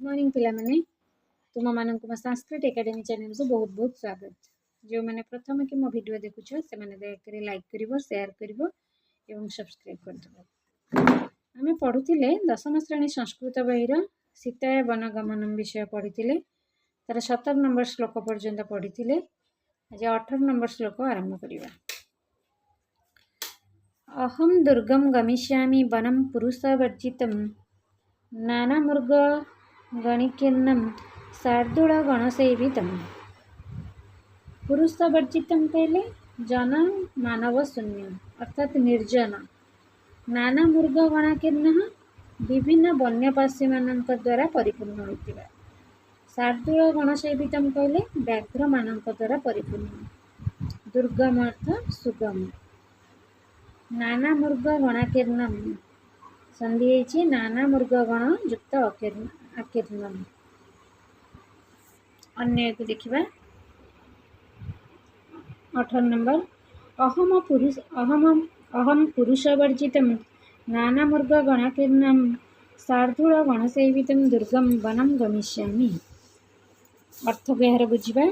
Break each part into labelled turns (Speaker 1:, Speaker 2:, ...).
Speaker 1: Morning पिला माने तुम मानक मो संस्कृत एकेडमी चैनल को बहुत बहुत स्वागत। जो मैंने प्रथम कि मो वीडियो देखुछ से माने दयाकरी लाइक करिवो शेयर करिवो एवं सब्सक्राइब कर दबो। आमे पढुथिले दशम श्रेणी संस्कृत बहिर सीताय वनगमनम विषय पढिथिले तार 17 नंबर श्लोक पर्यंत पढिथिले। आज 18 नंबर श्लोक आरंभ करिवा। अहम दुर्गम गमिष्यामि वनम पुरुषवर्जितम नानामृग गणिकीर्णम शार्दूल गणसेवितम। पुरुषवर्जितम कहले जन मानव शून्य अर्थात निर्जन। नाना मृग गणाकीर्ण विभिन्न वन्यपाशी मानक द्वारा परिपूर्ण होइतिबा। शार्दूल गणसेवितम कहले व्याघ्र मानक द्वारा परिपूर्ण। दुर्गम अर्थ सुगम। नाना मृग गणाकीर्णम संधि नाना मृग गण युक्त आकीर्णम। अन्य एक देखिबा 18 नंबर अहम पुरुषवर्जितम नाना मृग गणाकीर्णम शार्दूल गणसेवितम दुर्गम वनम गमिष्यामि। अर्थ को बुझा।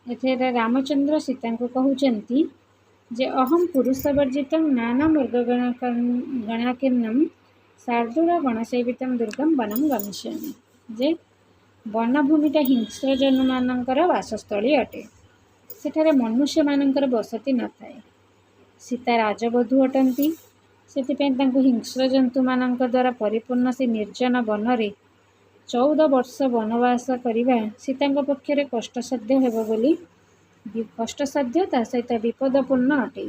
Speaker 1: एथे रामचंद्र सीता को कहउचंती जे अहम पुरुषवर्जितम नाना मृग गणाकीर्णम शार्दूल गणसेवितम दुर्गम वनम गमिष्यामि। जे वनभूमिटा हिंस्र जन मानकर वासस्थली अटे। सेठारे मनुष्य मानकर बसती न थाए। सीता राजबधू अटंती। सेथिपैं तांको हिंस्र जंतु मानक द्वारा परिपूर्ण से निर्जन वनरे 14 वर्ष वनवास करिबा सीतांको पक्षरे कष्टसाध्य हेबो बोली कष्टसाध्य ता सहित विपदपूर्ण अटे।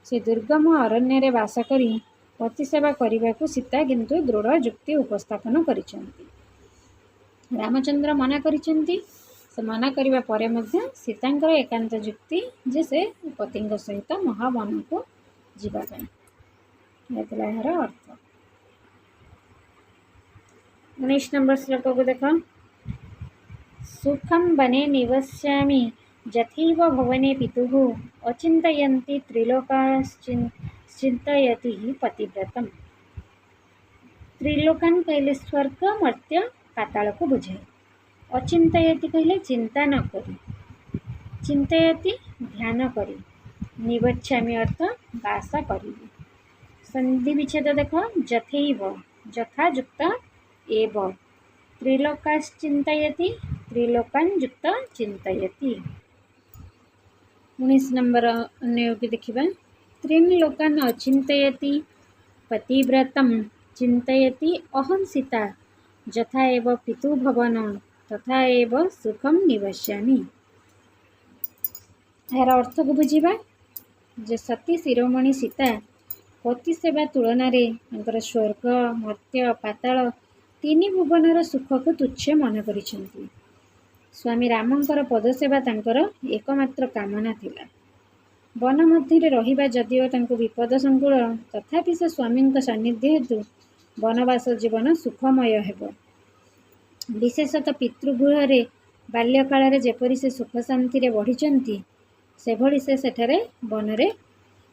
Speaker 1: से दुर्गम अरण्य वास करी पति सेवा करने को सीता किंतु दृढ़ युक्ति उपस्थापन करिसेंती। रामचंद्र मना करिसेंती। से मना करिबा परे मध्य सीतांकर एकांत युक्ति जे से पतिंग सहित महावन को जीवा पाई। यार अर्थ 19 नंबर श्लोक को देख। सुखम वने निवस्यामि यथैव भवने पितुः अचिन्तयन्ति त्रिलोकाश्चिन्तयति पतिव्रतम। त्रिलोकान कहले स्वर्ग मर्त्य पाताल को बुझाए। अचिन्तयति कहले चिंता न करी। चिंतयति ध्यान करी। निवच्छामि अर्थ वास करी। संधि विच्छेद देख। यथैव यथा युक्त एव त्रिलोकाश्चिन्तयति त्रिलोकान युक्त चिन्तयति। 19 नंबर अन्य की देखिबा। त्रीन् लोकान अचिन्तयति पतिव्रतम चिन्तयति अहम सीता यथा एव पितुभवन तथा एव सुखम निवस्यामि। यार अर्थ को बुझिबा। जे सती शिरोमणि सीता पति सेवा तुलन में स्वर्ग मर्त्य पाताल तीन भुवनर सुख को तुच्छ मन करिसेंती। स्वामी रामंकर पदसेवा तांकर एकमात्र कामना थिला। वन मध्य रहिबा जदिओ तांको विपद संकुल तथापि से स्वामी सान्निध्य हेतु वनवास जीवन सुखमय हेबो। विशेषतः पितृगृह बाल्यकाल जेपरी से सुख शांति रे बढ़िचंती सेभली से सेठारे वनरे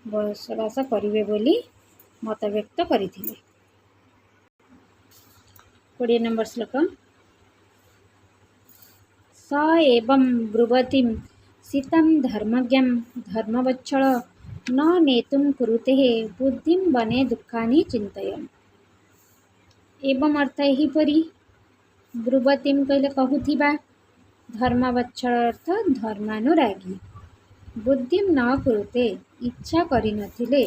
Speaker 1: बसवास करिवे बोली मत व्यक्त करिथिले। 20 नंबर श्लोक। स एवं ब्रुवतीं सीतां धर्मज्ञां धर्मवच्छल न नेतुं कुरुते बुद्धिं वने दुःखानि चिन्तयन्। एवं अर्थ एहिपरि। ब्रुवतीं कहले कहूथिबा। धर्मवच्छल अर्थ धर्मानुरागी। बुद्धिं न कुरुते इच्छा करि नथिले।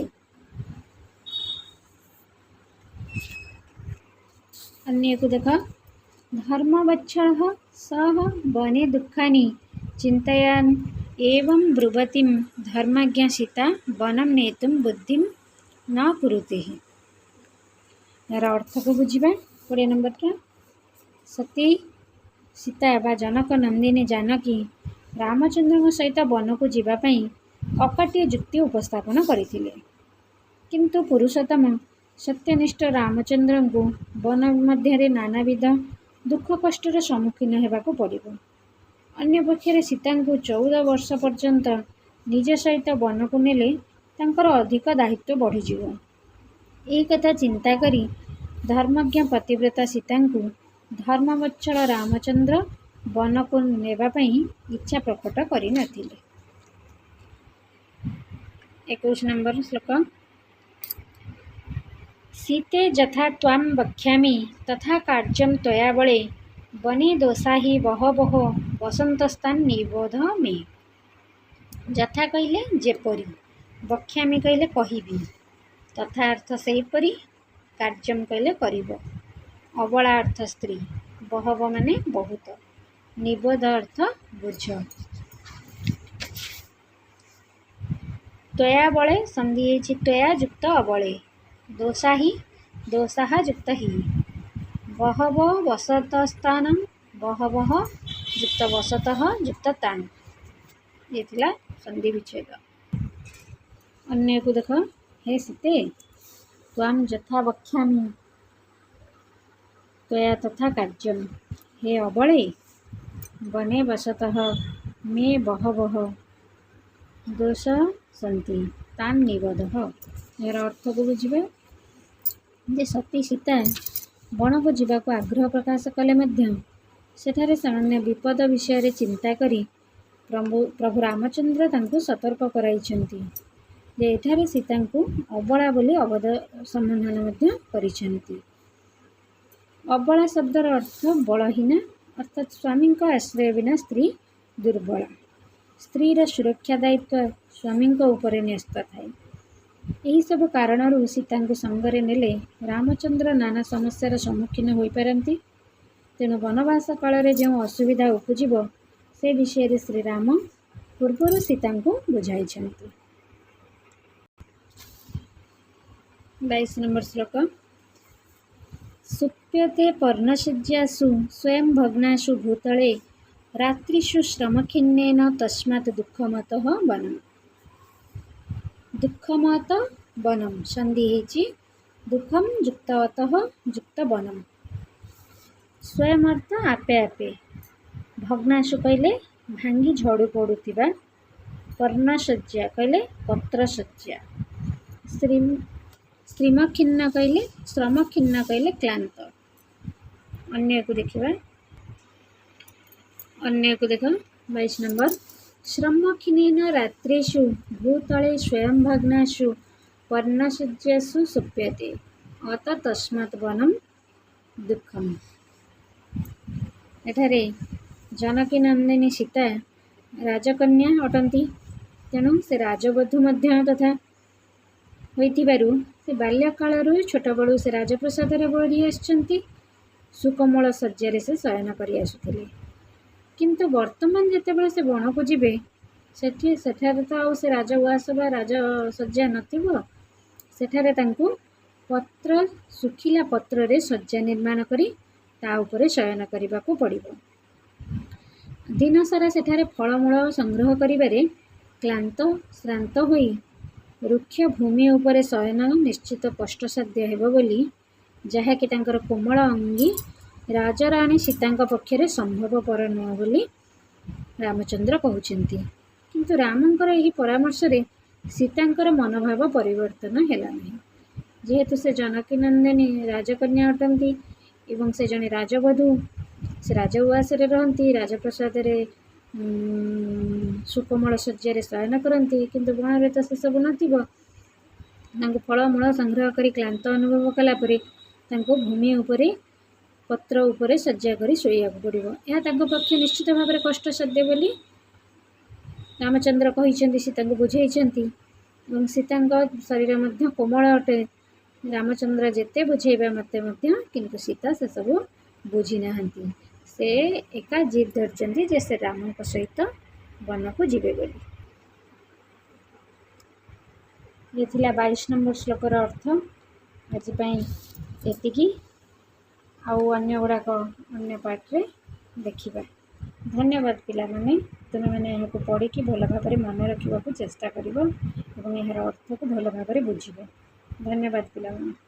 Speaker 1: अन्य को देख। धर्मवच्छलः सः वने दुःखानि चिन्तयन् एवं ब्रुवतीं धर्मज्ञा सीता वनं नेतुं बुद्धिं न कुरुते। यार अर्थ को बुझिबा। 20 नंबर का। सती सीता बा जनक नंदिनी जानकी रामचंद्र सहित वन को जीवाई अकाट्य युक्ति उपस्थापन करथिले। किंतु पुरुषोत्तम सत्यनिष्ठ रामचंद्र को वन मध्य नानाविध दुख कष्टर सम्मुखीन होगाक पड़ो। अन्य पक्षे सीता को 14 वर्ष पर्यंत निज सहित वन को नेले तांकर अधिक दायित्व बढ़ीज। यही कथा चिंता करी धर्मज्ञ पतिव्रता सीता को ଧର୍ମବତ୍ସଳ ରାମଚନ୍ଦ୍ର ବନକୁ ନେବା ପାଇଁ ଇଚ୍ଛା ପ୍ରକଟ କରିନଥିଲେ। 21 ନମ୍ବର ଶ୍ଲୋକ। सीते यथा त्वां वक्ष्यामि तथा कार्यं त्वया बले वने दोषा हि बहवः वसन्तस्तान् निबोध मे। यथा कहले जेपरी, वक्ष्यामि कहले कहिबि, तथा अर्थ सेहीपरि, कार्यम कहले करिब, अबला अर्थ स्त्री, बहव माने बहुत, निबोध अर्थ बुझ। त्वया बले संधि हेछि त्वया युक्त अबले, दोषा हि दोषाः युक्त हि, बहव वसतस्तान बहवः युक्त वसतः युक्त तान। ये थिला संधि विच्छेद। अन्य को देख, हे सीते त्वां यथा वक्ष्यामि त्वया तथा कार्यम, हे अबले वने वसतः मे बहवः दोष सन्ति तान् निबोधः। यार अर्थ को बुझे जे सती सीता बण को जीवाक आग्रह प्रकाश कले मध्य सेठारे सामान्य विपद विषय चिंता करी प्रभु रामचंद्र तांको सतर्क कराइछन्ति जे एठारे सीता को अबला बोली अवध संबोधन मध्य करिछन्ति। अबला शब्दर अर्थ बलहीना, अर्थात स्वामी आश्रय बिना स्त्री दुर्बला। स्त्रीर सुरक्षा दायित्व स्वामी उपरे न्यस्त थाए। यही सब कारण सीता को संगरे नेले रामचंद्र नाना समस्यार सम्मुखीन हो पारती। तेणु वनवास काल जो असुविधा उपजिब से विषय श्रीराम पूर्वर सीता को बुझाई। 22 नंबर श्लोक। सुप्यते पर्णशय्यासु स्वयं भग्नाशु भूतले रात्रिषु श्रमखिन्नेन तस्मात् दुःखमतः वनम्। दुःखमत वनम संधि हेछि दुःखम युक्त अतः युक्त वनम। स्वयं अर्थ आपे आपे, भग्नाशु कहले भांगी झड़ू पड़ुथिबा, पर्णशय्या कहले पत्रशय्या, श्रमखिन्न कहले क्लांत। अन्य को देखिबा, अन्य को देख 22 नंबर। श्रमखिन्नेन रात्रिषु भूतले स्वयं भग्नाशु पर्णशय्यासु सुप्यते अत तस्मात् वनम दुःखम। एठारे जानकी नंदिनी सीता राजकन्या अटंती, तेणु से राजवधू मध्य तथा होइथिबारु से बाल्यकालरु छोट बळु से राजप्रसाद रे बढ़ी आछंती। सुकोमल शय्यारे से शयन करि आसुथिले, किंतु वर्तमान जेतेबेले से बण को जिबे सेठारे तो आउ से राजउआस बा राजशय्या नथिबो। सेठारे तांकु पत्र सुखिला पत्र रे शय्या निर्माण करी ता उपरे शयन करिबाकू पड़िबो। दिन सारा सेठारे फलमूल संग्रह करिबारे क्लांत श्रांत होई रुक्ष भूमि उपरे शयन निश्चित कष्टसाध्य हेबो बोली जहाँकि तांकर कोमल अंगी राजराणी सीतांक पक्षरे संभवपर नुह बोली रामचंद्र कहउछन्ति। किंतु रामंकर एही परामर्श रे सीतांकर मनोभाव परिवर्तन हेला नहीं। जेहेतु से जानकी नंदिनी राजकन्या अटंती एवं से जने राजवधू, से राजउआस रे रहंती, राजप्रसाद रे सुकोमल शय्या शयन करती, किंतु बण रे तो से सब नथिबो। तांको फलमूल संग्रह करी क्लांत अनुभव कला परे तांको भूमि उपरे पत्र उपरे शय्या करी शोइयाक पड़िबो। यह तांको पक्ष निश्चित भाव में कष्टसाध्य बोली रामचंद्र कहिसेंति, सीता को बुझाइछन्ति। एवं सीतांक शरीर मध्य कोमल अटे। रामचंद्र जेते बुझेबा मते मध्य किंतु सीता से सब बुझी नाहंती। से एका जिद धरचन्ति जे से रामंक सहित वन को जीवे बोली। ये थिला 22 नंबर श्लोकर अर्थ। आज पई एतिकी, आउ अन्य गुड़ाक अन्य पार्टे देखिबा। धन्यवाद पिला माने, तुमे माने यहाँ पढ़ी कि भल भाव मन रखा चेष्टा करिवो एवं यार अर्थ को भल भाव बुझिबो। धन्यवाद पिला माने।